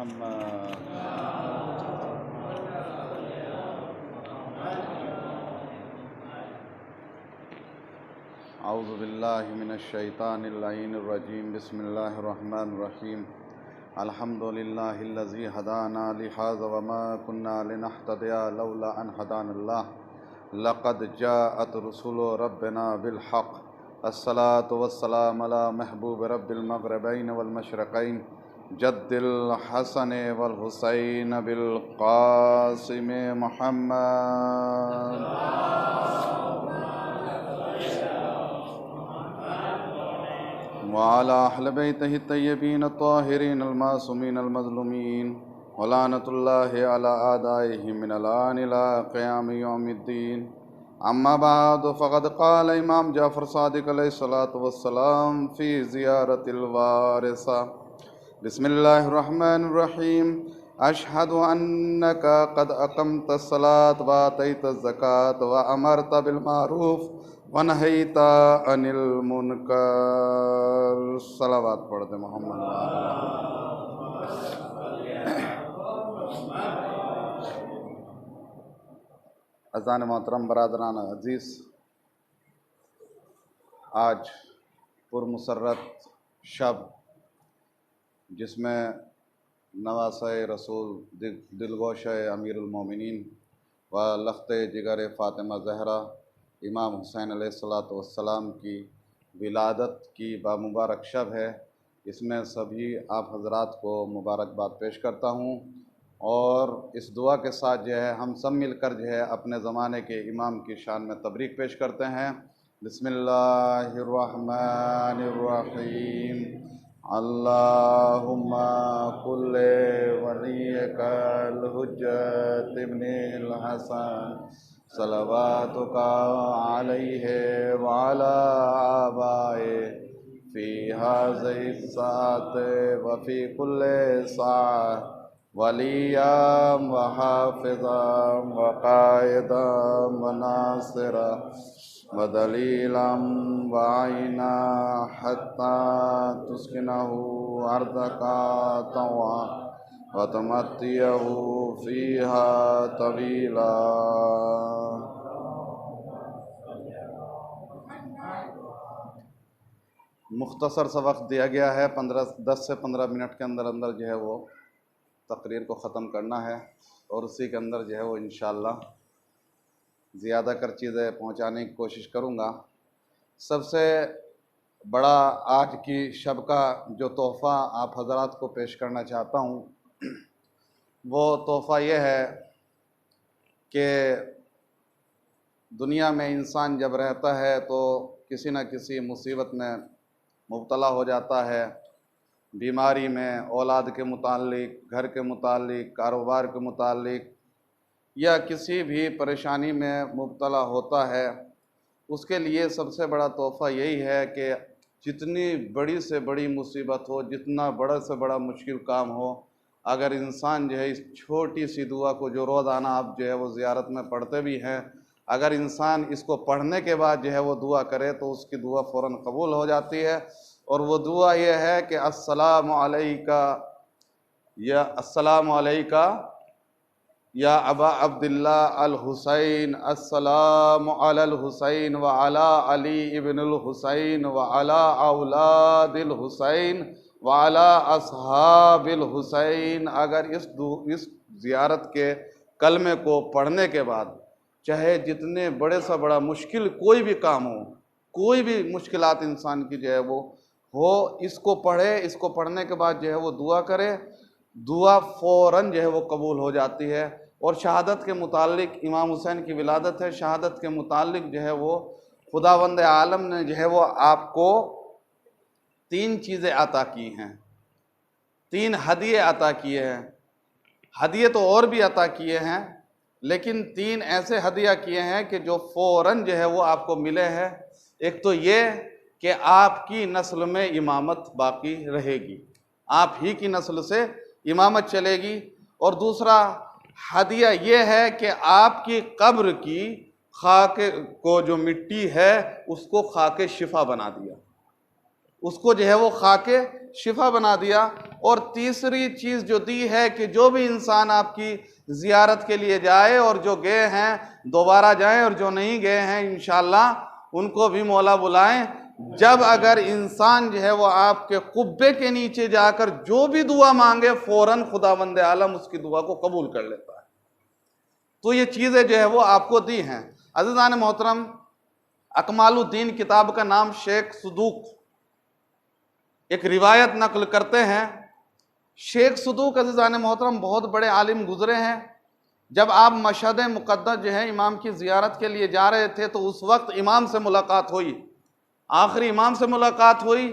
मुहम्मद। औज़ु बिल्लाहि मिनश्शैतानिर रजीम। बिस्मिल्लाहिर्रहमानिर्रहीम। अल्हम्दुलिल्लाहिल्लज़ी हदाना लिहाज़ा वमा कुन्ना लिनहतदिया लौला अन हदानल्लाह। लक़द जाअत रुसुलु रब्बिना बिल हक़। अस्सलातु वस्सलामु अला महबूब रब्बिल मग़रिबैन वल मशरिक़ैन जद्दिल हसन वल हुसैन बिल क़ासिम मुहम्मद। वाला अहल बैतिही तय्यबीन अत्ताहिरीन अल-मासूमीन अल-मज़लूमीन वलानतुल्लाहि अला आदाइहिम मिनल आन इला क़ियाम यौमिद्दीन। अम्मा बाद फ़क़द क़ाल इमाम जाफ़र सादिक़ अलैहिस्सलातु वस्सलाम फ़ी ज़ियारतिल वारिसा। बिस्मिल्लाहिर्रहमानिर्रहीम। अशहदु अन्नका क़द अक़मतस्सलात व आतैतज़्ज़कात व अमरता बिल मारूफ़ व नहैता अनिल मुनकर। सलावत पढ़ते मोहम्मद। अज़ान मोहतरम बरादरान अज़ीज़, आज पुरमसरत शब जिसमें नवासे रसूल दिलगोश अमीरुल मोमिनीन व लख्ते जिगर फ़ातिमा ज़हरा इमाम हुसैन अलैहिस्सलातु वस्सलाम की विलादत की बामुबारक शब है। इसमें सभी आप हज़रात को मुबारकबाद पेश करता हूँ और इस दुआ के साथ जो है हम सब मिलकर जो है अपने ज़माने के इमाम की शान में तबरीक पेश करते हैं। बिस्मिल्लाहिर्रहमानिर्रहीम। अल्लाहुम्मा कुल्ले वलियकल हुज्जत इब्निल हसन सलवातुका अलैहि व अला आबाए फ़ी हाज़िहि साअत व फ़ी कुल्ले साअ वलिय्यम व हाफ़िज़म व क़ाइदम व नासिरा व दलीलम व आइना हत्ता तुस्किनहु अर्दका तवा व तमत्तियहु फ़ीहा तवीला। मुख्तसर सा वक्त दिया गया है, 10 से 15 मिनट के अंदर अंदर जो है वो तकरीर को ख़त्म करना है और उसी के अंदर जो है वो इंशाअल्लाह ज़्यादा कर चीज़ें पहुंचाने की कोशिश करूंगा। सबसे बड़ा आज की शब का जो तोहफ़ा आप हज़रात को पेश करना चाहता हूं वो तोहफ़ा ये है कि दुनिया में इंसान जब रहता है तो किसी न किसी मुसीबत में मुब्तला हो जाता है। बीमारी में, औलाद के मुताल्लिक, घर के मुताल्लिक, कारोबार के मुताल्लिक या किसी भी परेशानी में मुब्तला होता है। उसके लिए सबसे बड़ा तोहफ़ा यही है कि जितनी बड़ी से बड़ी मुसीबत हो, जितना बड़ा से बड़ा मुश्किल काम हो, अगर इंसान जो है इस छोटी सी दुआ को जो रोज़ाना आप जो है वो ज़ियारत में पढ़ते भी हैं, अगर इंसान इसको पढ़ने के बाद जो है वो दुआ करे तो उसकी दुआ फ़ौरन कबूल हो जाती है। और वो दुआ ये है कि अस्सलामु अलैका या अबा अब्दुल्ला अल हुसैन, अस्सलामु अलल हुसैन व अला अली इब्नुल हुसैन व अला औलादिल हुसैन व अला अस्हाबिल हुसैन। अगर इस ज़ियारत के कलमे को पढ़ने के बाद चाहे जितने बड़े से बड़ा मुश्किल कोई भी काम हो, कोई भी मुश्किलात इंसान की जो है वो हो, इसको पढ़े, इसको पढ़ने के बाद जो है वो दुआ करे, दुआ फ़ौरन जो है वो कबूल हो जाती है। और शहादत के मुतालिक, इमाम हुसैन की विलादत है, शहादत के मुतालिक जो है वो खुदावंद आलम ने जो है वो आपको 3 चीज़ें अता की हैं, 3 हदिये अता किए हैं। हदिये तो और भी अता किए हैं, लेकिन 3 ऐसे हदिया किए हैं कि जो फ़ौरन जो है वो आपको मिले हैं। एक तो ये कि आपकी नस्ल में इमामत बाकी रहेगी, आप ही की नस्ल से इमामत चलेगी। और दूसरा हदिया ये है कि आपकी कब्र की खाक को जो मिट्टी है उसको खाके शिफा बना दिया। उसको जो है वो खा के शिफा बना दिया। और तीसरी चीज़ जो दी है कि जो भी इंसान आपकी ज़ियारत के लिए जाए और जो गए हैं दोबारा जाएं, और जो नहीं गए हैं इंशाअल्लाह उनको भी मौला बुलाएं। जब अगर इंसान जो है वो आपके कुब्बे के नीचे जाकर जो भी दुआ मांगे फौरन खुदावंद आलम उसकी दुआ को कबूल कर लेता है। तो ये चीज़ें जो है वो आपको दी हैं। अज़ीज़ान मोहतरम, अकमालुद्दीन किताब का नाम शेख सदूक एक रिवायत नकल करते हैं। शेख सदूक अज़ीज़ान मोहतरम बहुत बड़े आलिम गुजरे हैं। जब आप मशहद मुक़द्दस जो है इमाम की ज़ियारत के लिए जा रहे थे तो उस वक्त इमाम से मुलाकात हुई, आखिरी इमाम से मुलाकात हुई,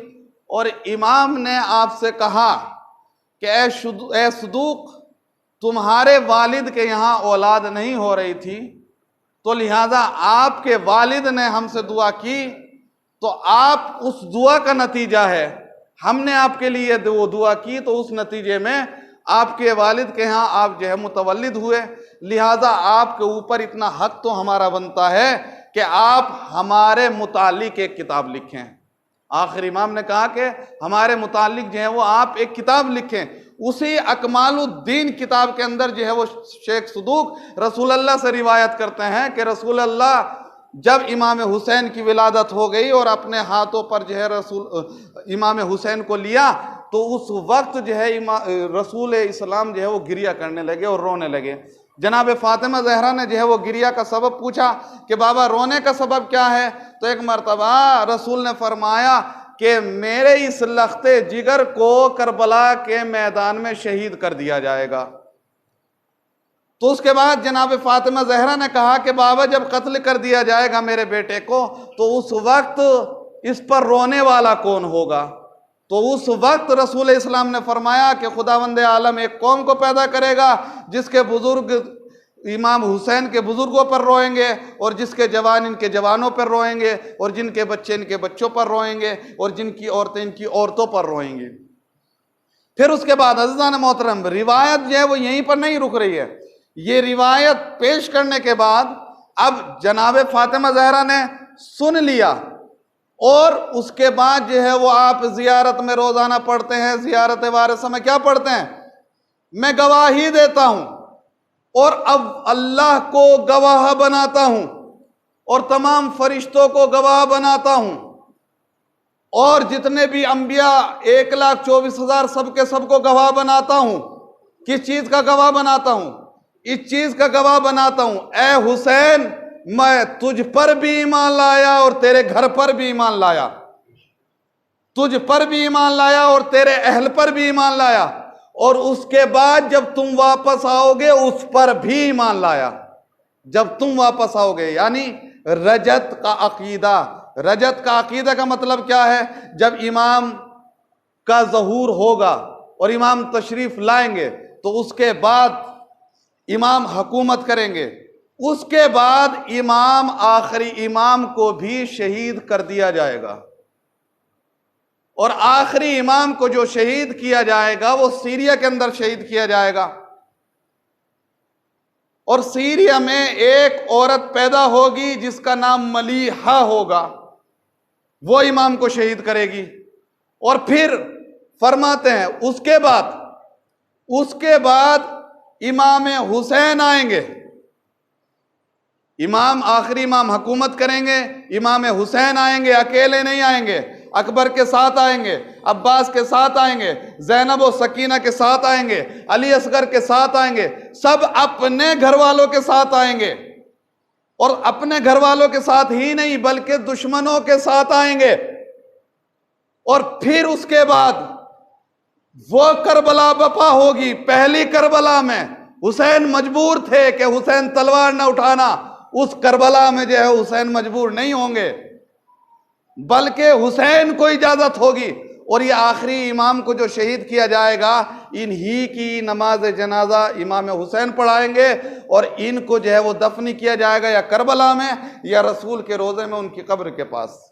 और इमाम ने आपसे कहा कि ए सदूक, तुम्हारे वालिद के यहाँ औलाद नहीं हो रही थी, तो लिहाजा आपके वालिद ने हमसे दुआ की, तो आप उस दुआ का नतीजा है, हमने आपके लिए वो दुआ की तो उस नतीजे में आपके वालिद के यहाँ आप जो है मुतवल्लिद हुए, लिहाजा आपके ऊपर इतना हक तो हमारा बनता है कि आप हमारे मुतालिक एक किताब लिखें। आखिर इमाम ने कहा कि हमारे मुतालिक जो है वो आप एक किताब लिखें। उसी अकमालुद्दीन किताब के अंदर जो है वो शेख सदूक रसूल अल्लाह से रिवायत करते हैं कि रसूल अल्लाह जब इमाम हुसैन की विलादत हो गई और अपने हाथों पर जो है इमाम हुसैन को लिया, तो उस वक्त जो है रसूल इस्लाम जो है वो गिरिया करने लगे और रोने लगे। जनाब फातिमा ज़हरा ने जो है वो गिरिया का सबब पूछा कि बाबा रोने का सबब क्या है, तो एक मरतबा रसूल ने फरमाया कि मेरे इस लख्ते जिगर को करबला के मैदान में शहीद कर दिया जाएगा। तो उसके बाद जनाब फातिमा ज़हरा ने कहा कि बाबा जब कत्ल कर दिया जाएगा मेरे बेटे को, तो उस वक्त इस पर रोने वाला कौन होगा। तो उस वक्त रसूल इस्लाम ने फरमाया कि खुदावंद आलम एक कौम को पैदा करेगा जिसके बुजुर्ग इमाम हुसैन के बुजुर्गों पर रोएंगे, और जिसके जवान इनके जवानों पर रोएंगे, और जिनके बच्चे इनके बच्चों पर रोएंगे, और जिनकी औरतें इनकी औरतों पर रोएंगी। फिर उसके बाद अज़ीज़ान मोहतरम, रिवायत जो है वो यहीं पर नहीं रुक रही है। ये रिवायत पेश करने के बाद अब जनाब फातिमा ज़हरा ने सुन लिया, और उसके बाद जो है वो आप ज़ियारत में रोज़ाना पढ़ते हैं, ज़ियारत वारिसा में क्या पढ़ते हैं, मैं गवाही देता हूँ और अब अल्लाह को गवाह बनाता हूँ और तमाम फरिश्तों को गवाह बनाता हूँ, और जितने भी अंबिया 1,24,000 सबके सबको गवाह बनाता हूँ। किस चीज़ का गवाह बनाता हूँ? इस चीज़ का गवाह बनाता हूँ, ए हुसैन, मैं तुझ पर भी ईमान लाया और तेरे घर पर भी ईमान लाया, तुझ पर भी ईमान लाया और तेरे अहल पर भी ईमान लाया, और उसके बाद जब तुम वापस आओगे उस पर भी ईमान लाया। जब तुम वापस आओगे यानी रजत का अकीदा। रजत का अकीदा का मतलब क्या है? जब इमाम का ज़हूर होगा और इमाम तशरीफ लाएंगे तो उसके बाद इमाम हुकूमत करेंगे, उसके बाद इमाम आखिरी इमाम को भी शहीद कर दिया जाएगा, और आखिरी इमाम को जो शहीद किया जाएगा वो सीरिया के अंदर शहीद किया जाएगा, और सीरिया में एक औरत पैदा होगी जिसका नाम मलीहा होगा, वो इमाम को शहीद करेगी। और फिर फरमाते हैं उसके बाद इमाम हुसैन आएंगे, इमाम आखिरी इमाम हुकूमत करेंगे, इमाम हुसैन आएंगे, अकेले नहीं आएंगे, अकबर के साथ आएंगे, अब्बास के साथ आएंगे, ज़ैनब और सकीना के साथ आएंगे, अली असगर के साथ आएंगे, सब अपने घर वालों के साथ आएंगे, और अपने घर वालों के साथ ही नहीं बल्कि दुश्मनों के साथ आएंगे। और फिर उसके बाद वो करबला बपा होगी। पहली करबला में हुसैन मजबूर थे कि हुसैन तलवार न उठाना, उस करबला में जो है हुसैन मजबूर नहीं होंगे बल्कि हुसैन को इजाजत होगी, और ये आखिरी इमाम को जो शहीद किया जाएगा इन्हीं की नमाज जनाजा इमाम हुसैन पढ़ाएंगे, और इनको जो है वो दफनी किया जाएगा या करबला में या रसूल के रोज़े में उनकी कब्र के पास।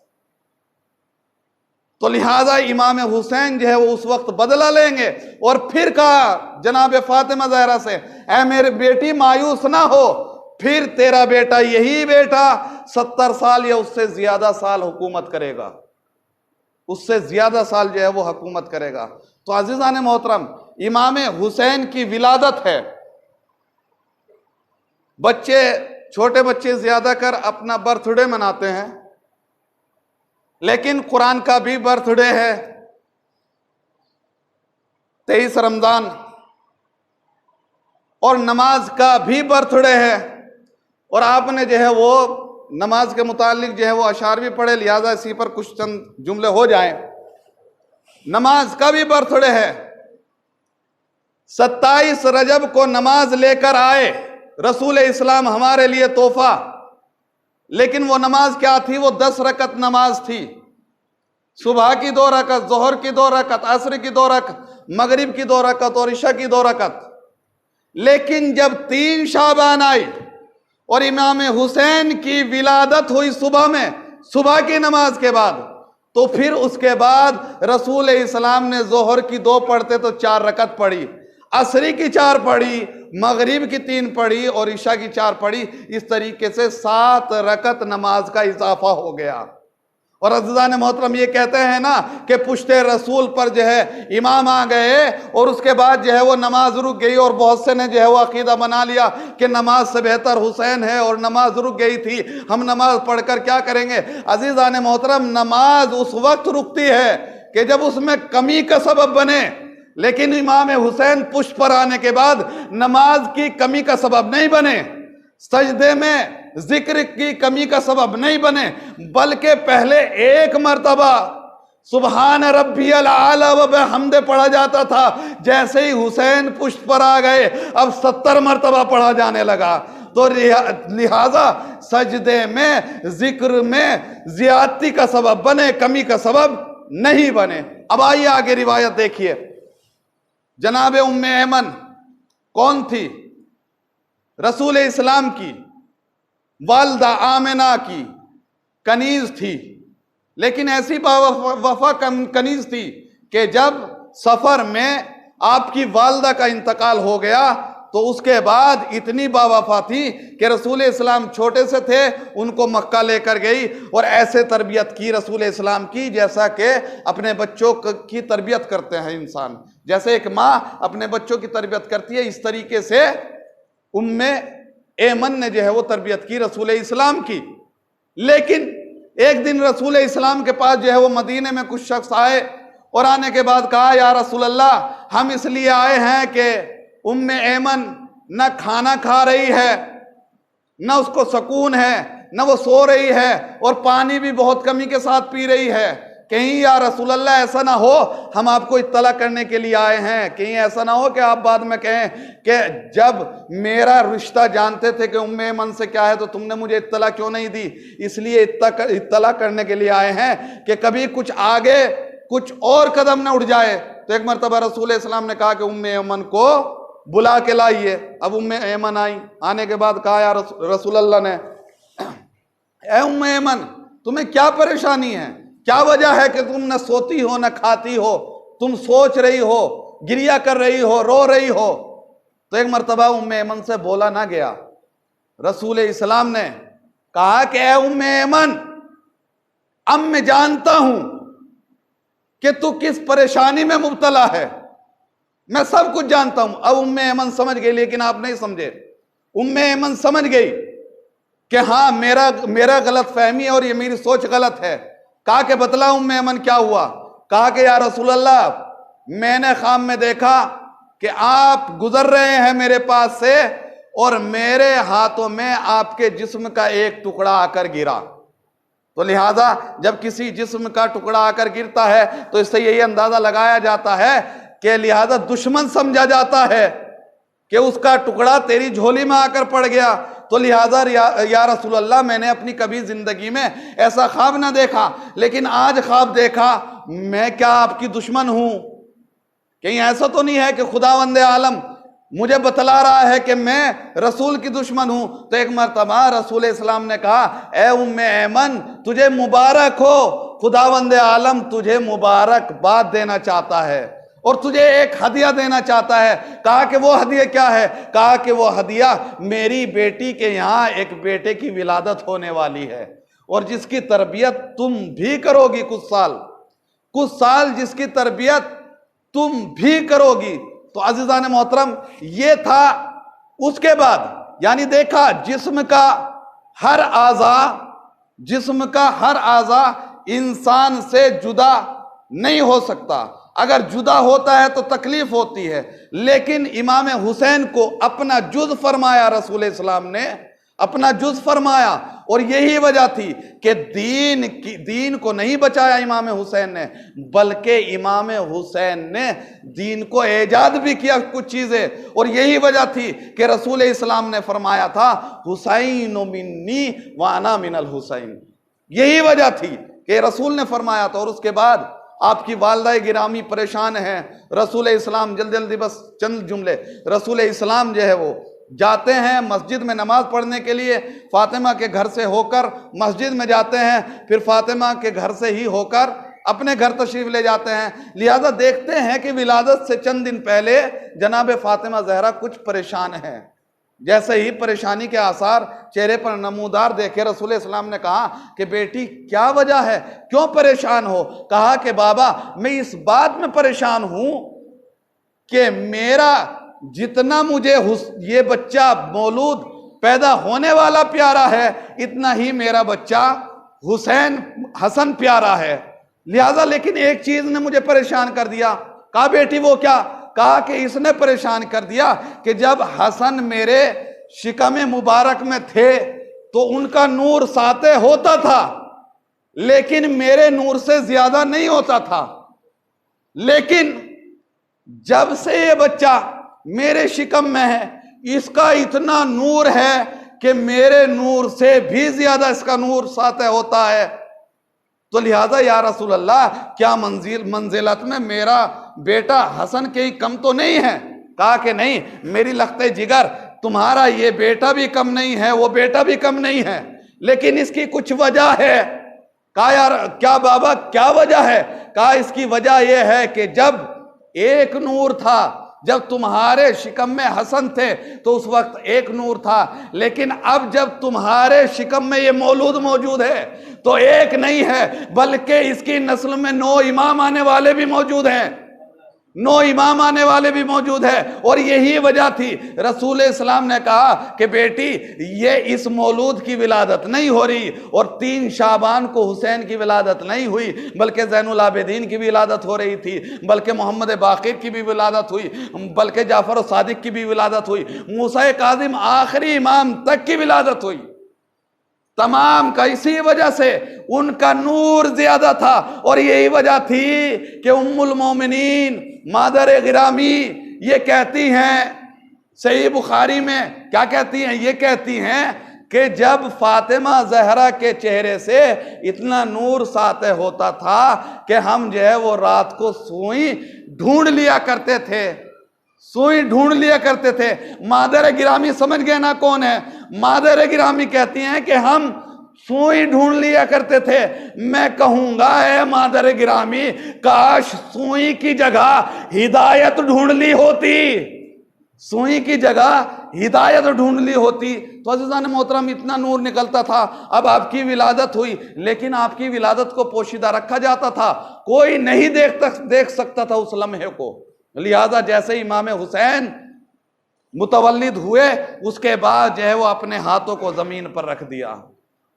तो लिहाजा इमाम हुसैन जो है वो उस वक्त बदला लेंगे। और फिर कहा जनाब फातिमा ज़हरा से, ऐ मेरी बेटी मायूस ना हो, फिर तेरा बेटा यही बेटा 70 साल या उससे ज्यादा साल हुकूमत करेगा। उससे ज्यादा साल जो है वो हुकूमत करेगा। तो अजीजान मोहतरम, इमाम हुसैन की विलादत है। बच्चे, छोटे बच्चे ज्यादा कर अपना बर्थडे मनाते हैं, लेकिन कुरान का भी बर्थडे है 23 रमजान, और नमाज का भी बर्थडे है। और आपने जो है वो नमाज के मुतालिक जो है वो अशार भी पढ़े, लिहाजा इसी पर कुछ चंद जुमले हो जाएं। नमाज का भी बर्थडे है। 27 रजब को नमाज लेकर आए रसूल इस्लाम हमारे लिए तोहफा, लेकिन वो नमाज क्या थी? वो 10 रकत नमाज थी। सुबह की 2 रकत, जोहर की 2 रकत, असर की 2 रकत, मगरिब की 2 रकत और इशा की 2 रकत। लेकिन जब 3 शाबान आई और इमाम हुसैन की विलादत हुई सुबह में, सुबह की नमाज के बाद, तो फिर उसके बाद रसूल इस्लाम ने जोहर की 2 पढ़ते तो 4 रकत पढ़ी, असरी की 4 पढ़ी, मगरिब की 3 पढ़ी और इशा की 4 पढ़ी। इस तरीके से 7 रकत नमाज का इजाफा हो गया। और अज़ीज़ान मोहतरम, ये कहते हैं ना कि पुश्ते रसूल पर जो है इमाम आ गए और उसके बाद जो है वो नमाज रुक गई, और बहुत से ने जो है वो अकीदा बना लिया कि नमाज से बेहतर हुसैन है और नमाज रुक गई थी, हम नमाज पढ़कर क्या करेंगे। अज़ीज़ान मोहतरम, नमाज उस वक्त रुकती है कि जब उसमें कमी का सबब बने, लेकिन इमाम हुसैन पुष्ट पर आने के बाद नमाज की कमी का सबब नहीं बने, सजदे में जिक्र की कमी का सबब नहीं बने, बल्कि पहले एक मर्तबा सुबहान रब्बियल आला व बिहम्दे पढ़ा जाता था। जैसे ही हुसैन पुष्ट पर आ गए अब 70 मर्तबा पढ़ा जाने लगा। तो लिहाजा सजदे में जिक्र में ज्यादती का सबब बने, कमी का सबब नहीं बने। अब आइए आगे रिवायत देखिए। जनाब उम्मे ऐमन कौन थी? रसूल इस्लाम की वालदा आमिना की कनीज थी, लेकिन ऐसी वफा कनीज थी कि जब सफर में आपकी वालदा का इंतकाल हो गया तो उसके बाद इतनी बावफा थी कि रसूल इस्लाम छोटे से थे, उनको मक्का लेकर गई और ऐसे तरबियत की रसूल इस्लाम की जैसा कि अपने बच्चों की तरबियत करते हैं इंसान, जैसे एक माँ अपने बच्चों की तरबियत करती है, इस तरीके से उम्मे ऐमन ने जो है वो तरबियत की रसूल इस्लाम की। लेकिन एक दिन रसूल इस्लाम के पास जो है वो मदीने में कुछ शख्स आए और आने के बाद कहा, या रसूल अल्लाह, हम इसलिए आए हैं कि उम्मे ऐमन न खाना खा रही है, न उसको सुकून है, न वो सो रही है, और पानी भी बहुत कमी के साथ पी रही है। कहीं या रसूल अल्लाह ऐसा ना हो हम आपको इत्तला करने के लिए आए हैं, कहीं ऐसा ना हो कि आप बाद में कहें कि जब मेरा रिश्ता जानते थे कि उम्मे ऐमन से क्या है तो तुमने मुझे इत्तला क्यों नहीं दी। इसलिए इत्तला करने के लिए आए हैं कि कभी कुछ आगे कुछ और कदम न उठ जाए। तो एक मरतबा रसूल इस्लाम ने कहा कि उम्मे ऐमन को बुला के लाइए। अब उम्मे ऐमन आई, आने के बाद कहा, या रसूल अल्लाह ने, ए उम्मे ऐमन, तुम्हें क्या परेशानी है? क्या वजह है कि तुम न सोती हो न खाती हो, तुम सोच रही हो, गिरिया कर रही हो, रो रही हो? तो एक मरतबा उम्मे ऐमन से बोला ना गया। रसूल इस्लाम ने कहा कि ए उम्मे ऐमन, अब मैं जानता हूं कि तू किस परेशानी में मुब्तला है, मैं सब कुछ जानता हूं। अब उम्मे ऐमन समझ गई, लेकिन आप नहीं समझे। उम्मे ऐमन समझ गई कि हाँ मेरा गलत फहमी है और ये मेरी सोच गलत है। कहा कि बतला उम्मे ऐमन क्या हुआ? कहा कि या रसूल अल्लाह, मैंने ख्वाब में देखा कि आप गुजर रहे हैं मेरे पास से और मेरे हाथों में आपके जिस्म का एक टुकड़ा आकर गिरा। तो लिहाजा जब किसी जिस्म का टुकड़ा आकर गिरता है तो इससे यही अंदाजा लगाया जाता है कि लिहाजा दुश्मन समझा जाता है कि उसका टुकड़ा तेरी झोली में आकर पड़ गया। तो लिहाजा या रसूल अल्लाह, मैंने अपनी कभी जिंदगी में ऐसा ख्वाब ना देखा, लेकिन आज ख्वाब देखा। मैं क्या आपकी दुश्मन हूं? कहीं ऐसा तो नहीं है कि खुदावंद आलम मुझे बतला रहा है कि मैं रसूल की दुश्मन हूं? तो एक मरतबा रसूल इस्लाम ने कहा, ए उम्मे ऐमन, तुझे मुबारक हो, खुदावंद आलम तुझे मुबारकबाद देना चाहता है और तुझे एक हदिया देना चाहता है। कहा कि वो हदिया क्या है? कहा कि वो हदिया मेरी बेटी के यहाँ एक बेटे की विलादत होने वाली है और जिसकी तरबियत तुम भी करोगी कुछ साल। कुछ साल जिसकी तरबियत तुम भी करोगी। तो अजीजान मोहतरम, ये था। उसके बाद यानी देखा, जिस्म का हर आज़ा इंसान से जुदा नहीं हो सकता। अगर जुदा होता है तो तकलीफ होती है, लेकिन इमाम हुसैन को अपना जुज़ फरमाया, रसूल इस्लाम ने अपना जुज़ फरमाया। और यही वजह थी कि दीन को नहीं बचाया इमाम हुसैन ने, बल्कि इमाम हुसैन ने दीन को एजाद भी किया कुछ चीजें। और यही वजह थी कि रसूल इस्लाम ने फरमाया था, हुसैन मिन्नी व अना मिनल हुसैन। यही वजह थी कि रसूल ने फरमाया था। और उसके बाद आपकी वालदा गिरामी परेशान है। रसूल इस्लाम, जल्दी जल्दी बस चंद जुमले, रसूल इस्लाम जो है वो जाते हैं मस्जिद में नमाज पढ़ने के लिए, फातिमा के घर से होकर मस्जिद में जाते हैं, फिर फातिमा के घर से ही होकर अपने घर तशरीफ ले जाते हैं। लिहाजा देखते हैं कि विलादत से चंद दिन पहले जनाब फातिमा जहरा कुछ परेशान है। जैसे ही परेशानी के आसार चेहरे पर नमूदार देखे, रसूल इस्लाम ने कहा कि बेटी क्या वजह है, क्यों परेशान हो? कहा कि बाबा, मैं इस बात में परेशान हूं कि मेरा जितना मुझे ये बच्चा मौलूद पैदा होने वाला प्यारा है, इतना ही मेरा बच्चा हसन प्यारा है। लिहाजा लेकिन एक चीज ने मुझे परेशान कर दिया। कहा बेटी वो क्या? कहा कि इसने परेशान कर दिया कि जब हसन मेरे शिकम मुबारक में थे तो उनका नूर साते होता था, लेकिन मेरे नूर से ज्यादा नहीं होता था। लेकिन जब से ये बच्चा मेरे शिकम में है, इसका इतना नूर है कि मेरे नूर से भी ज्यादा इसका नूर साते होता है। तो लिहाजा या रसूल अल्लाह, क्या मंजिलत में मेरा बेटा हसन के ही कम तो नहीं है? कहा कि नहीं, मेरी लख्ते जिगर, तुम्हारा ये बेटा भी कम नहीं है, वो बेटा भी कम नहीं है, लेकिन इसकी कुछ वजह है। कहा यार क्या बाबा, क्या वजह है? कहा इसकी वजह यह है कि जब एक नूर था, जब तुम्हारे शिकम में हसन थे तो उस वक्त एक नूर था, लेकिन अब जब तुम्हारे शिकम में ये मौलूद मौजूद है तो एक नहीं है, बल्कि इसकी नस्ल में 9 इमाम आने वाले भी मौजूद हैं, 9 इमाम आने वाले भी मौजूद है। और यही वजह थी, रसूल इस्लाम ने कहा कि बेटी, ये इस मौलूद की विलादत नहीं हो रही, और 3 शाबान को हुसैन की विलादत नहीं हुई, बल्कि ज़ैनुल आबिदीन की भी विलादत हो रही थी, बल्कि मोहम्मद बाक़िर की भी विलादत हुई, बल्कि जाफ़र सादिक की भी विलादत हुई, मूसा काज़िम आखिरी इमाम तक की विलादत हुई। तमाम का इसी वजह से उनका नूर ज्यादा था। और यही वजह थी कि उम्मुल मोमिनीन मादर गिरामी ये कहती हैं, सही बुखारी में क्या कहती हैं? ये कहती हैं कि जब फातिमा जहरा के चेहरे से इतना नूर साते होता था कि हम जो है वो रात को सुई ढूंढ लिया करते थे, सुई ढूंढ लिया करते थे। मादर गिरामी समझ गए ना कौन है? मादर गिरामी कहती हैं कि हम सुई ढूंढ लिया करते थे। मैं कहूंगा है मादर गिरामी, काश सुई की जगह हिदायत ढूंढ ली होती, सुई की जगह हिदायत ढूंढ ली होती तो अज़ीज़ान मोहतरम इतना नूर निकलता था। अब आपकी विलादत हुई, लेकिन आपकी विलादत को पोशीदा रखा जाता था, कोई नहीं देख सकता था उस लम्हे को। लिहाजा जैसे इमाम हुसैन मुतवल्लिद हुए, उसके बाद जो है वो अपने हाथों को जमीन पर रख दिया,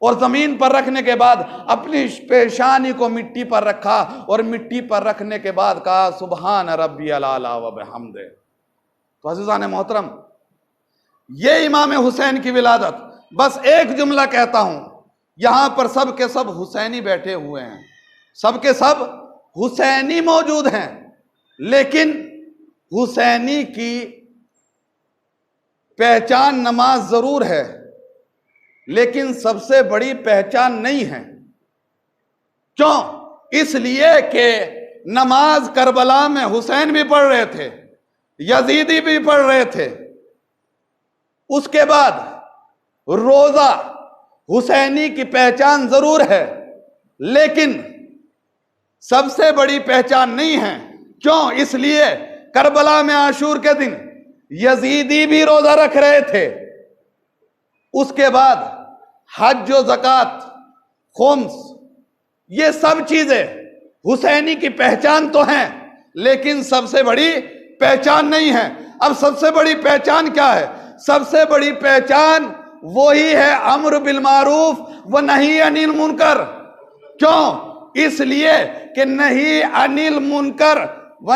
और जमीन पर रखने के बाद अपनी पेशानी को मिट्टी पर रखा, और मिट्टी पर रखने के बाद कहा सुबहान रब्बियल आला व बिहम्दे। तो अज़ीज़ान मोहतरम, ये इमाम हुसैन की विलादत। बस एक जुमला कहता हूं, यहां पर सब के सब हुसैनी बैठे हुए हैं, सब के सब हुसैनी मौजूद हैं, लेकिन हुसैनी की पहचान नमाज जरूर है, लेकिन सबसे बड़ी पहचान नहीं है। क्यों? इसलिए कि नमाज करबला में हुसैन भी पढ़ रहे थे, यजीदी भी पढ़ रहे थे, उसके बाद रोजा हुसैनी की पहचान जरूर है, लेकिन सबसे बड़ी पहचान नहीं है। क्यों? इसलिए करबला में आशूर के दिन यजीदी भी रोजा रख रहे थे, उसके बाद हज व ज़कात, खुम्स, ये सब चीजें हुसैनी की पहचान तो है लेकिन सबसे बड़ी पहचान नहीं है। अब सबसे बड़ी पहचान क्या है? सबसे बड़ी पहचान वही है अम्र बिल मारूफ व नही अनिल मुनकर। क्यों? इसलिए कि नही अनिल मुनकर व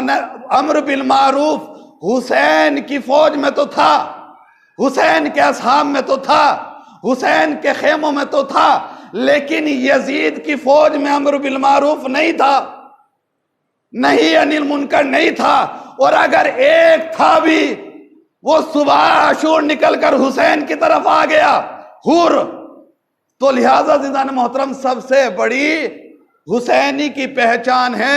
अम्र बिल मारूफ हुसैन की फौज में तो था, हुसैन के असहाब में तो था, हुसैन के खेमों में तो था, लेकिन यजीद की फौज में अम्र बिल मारूफ नहीं था, नहीं अनिल मुनकर नहीं था। और अगर एक था भी वो सुबह आशूर निकलकर हुसैन की तरफ आ गया हुर। तो लिहाजा जिंदान मोहतरम सबसे बड़ी हुसैनी की पहचान है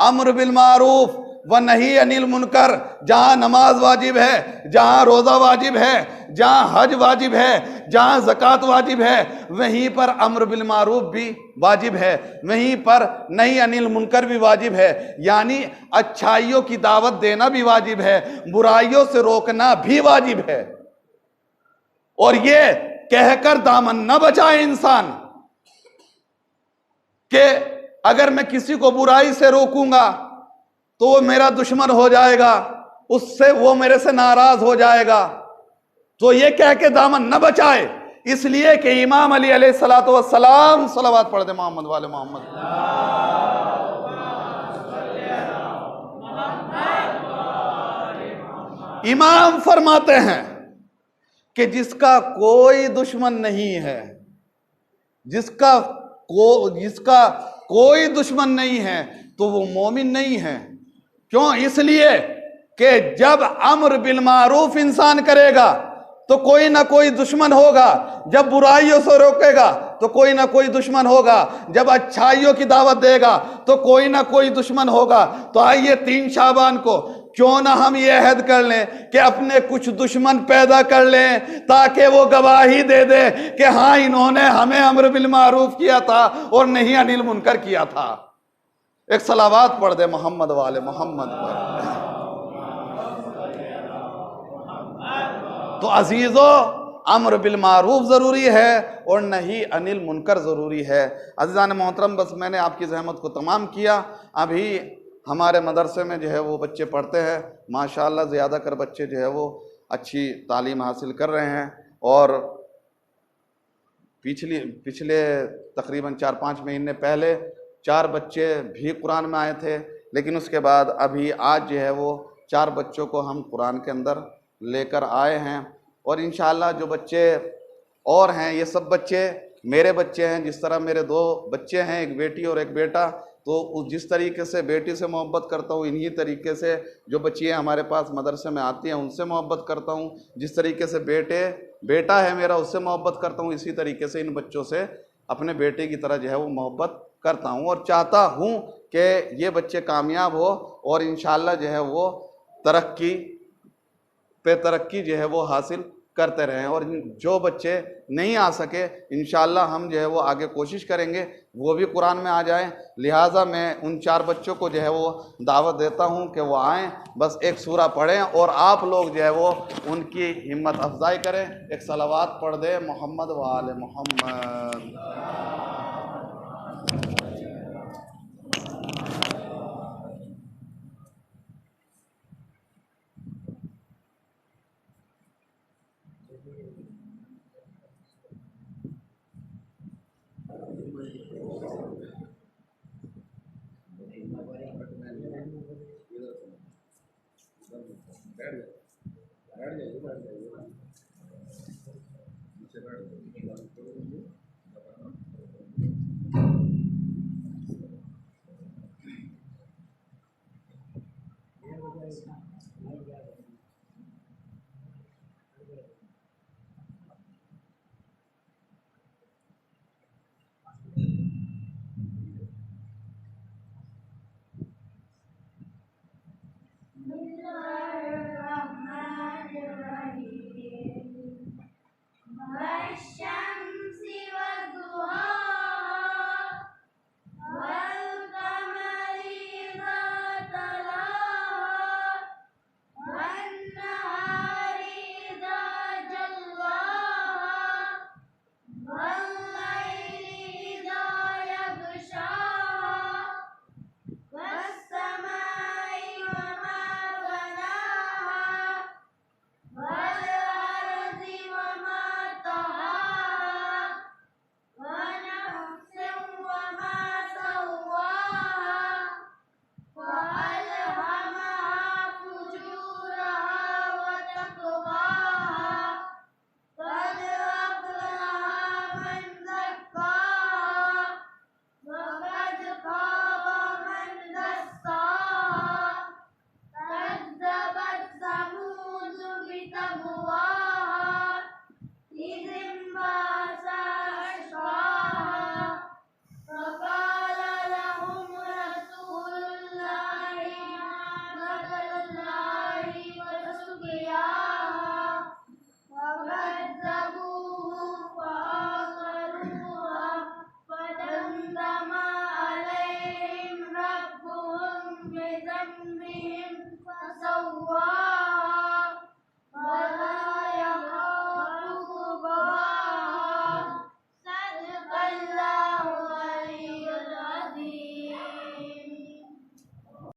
अम्र बिल मारूफ व नही अनिल मुनकर। जहां नमाज वाजिब है, जहां रोजा वाजिब है, जहां हज वाजिब है, जहां ज़कात वाजिब है, वहीं पर अम्र बिल मारूफ भी वाजिब है, वहीं पर नही अनिल मुनकर भी वाजिब है। यानी अच्छाइयों की दावत देना भी वाजिब है, बुराइयों से रोकना भी वाजिब है। और ये कहकर दामन न बचाए इंसान कि अगर मैं किसी को बुराई से रोकूंगा तो वो मेरा दुश्मन हो जाएगा, उससे वो मेरे से नाराज हो जाएगा। तो ये कह के दामन न बचाए, इसलिए कि इमाम अली अलैहिस्सलातु वस्सलाम, सलावत पढ़ दे मोहम्मद वाले मोहम्मद। इमाम फरमाते हैं कि जिसका कोई दुश्मन नहीं है, जिसका कोई दुश्मन नहीं है तो वो मोमिन नहीं है। क्यों? इसलिए कि जब अम्र बिल मारूफ इंसान करेगा तो कोई ना कोई दुश्मन होगा, जब बुराइयों से रोकेगा तो कोई ना कोई दुश्मन होगा, जब अच्छाइयों की दावत देगा तो कोई ना कोई दुश्मन होगा। तो आइए 3 शाबान को क्यों ना हम ये अहद कर लें कि अपने कुछ दुश्मन पैदा कर लें, ताकि वो गवाही दे दे कि हाँ इन्होंने हमें अम्र बिल मारूफ किया था और नहीं अनिल मुनकर किया था। एक सलावात पढ़ दे मोहम्मद वाले मोहम्मद पर। तो अजीजों, अम्र बिल मारूफ ज़रूरी है और नहीं अनिल मुनकर ज़रूरी है। अज़ीज़ान मोहतरम, बस मैंने आपकी ज़हमत को तमाम किया। अभी हमारे मदरसे में जो है वो बच्चे पढ़ते हैं, माशाअल्लाह ज़्यादा कर बच्चे जो है वो अच्छी तालीम हासिल कर रहे हैं। और पिछले तकरीबन 4-5 महीने पहले 4 बच्चे भी कुरान में आए थे, लेकिन उसके बाद अभी आज जो है वो 4 बच्चों को हम कुरान के अंदर लेकर आए हैं। और इंशाअल्लाह जो बच्चे और हैं, ये सब बच्चे मेरे बच्चे हैं। जिस तरह मेरे 2 बच्चे हैं, एक बेटी और एक बेटा, तो जिस तरीके से बेटी से मोहब्बत करता हूँ, इन्हीं तरीके से जो बच्चियाँ हमारे पास मदरसे में आती हैं उनसे मोहब्बत करता हूँ। जिस तरीके से बेटा है मेरा, उससे मोहब्बत करता हूँ, इसी तरीके से इन बच्चों से अपने बेटे की तरह जो है वो मोहब्बत करता हूँ। और चाहता हूँ कि ये बच्चे कामयाब हो और इंशाअल्लाह जो है वो तरक्की पे तरक्की जो है वो हासिल करते रहें। और जो बच्चे नहीं आ सके, इंशाअल्लाह हम जो है वो आगे कोशिश करेंगे वो भी कुरान में आ जाएं। लिहाजा मैं उन 4 बच्चों को जो है वो दावत देता हूं कि वो आएँ, बस एक सूरा पढ़ें और आप लोग जो है वो उनकी हिम्मत अफजाई करें। एक सलावात पढ़ दे मोहम्मद वाले मोहम्मद।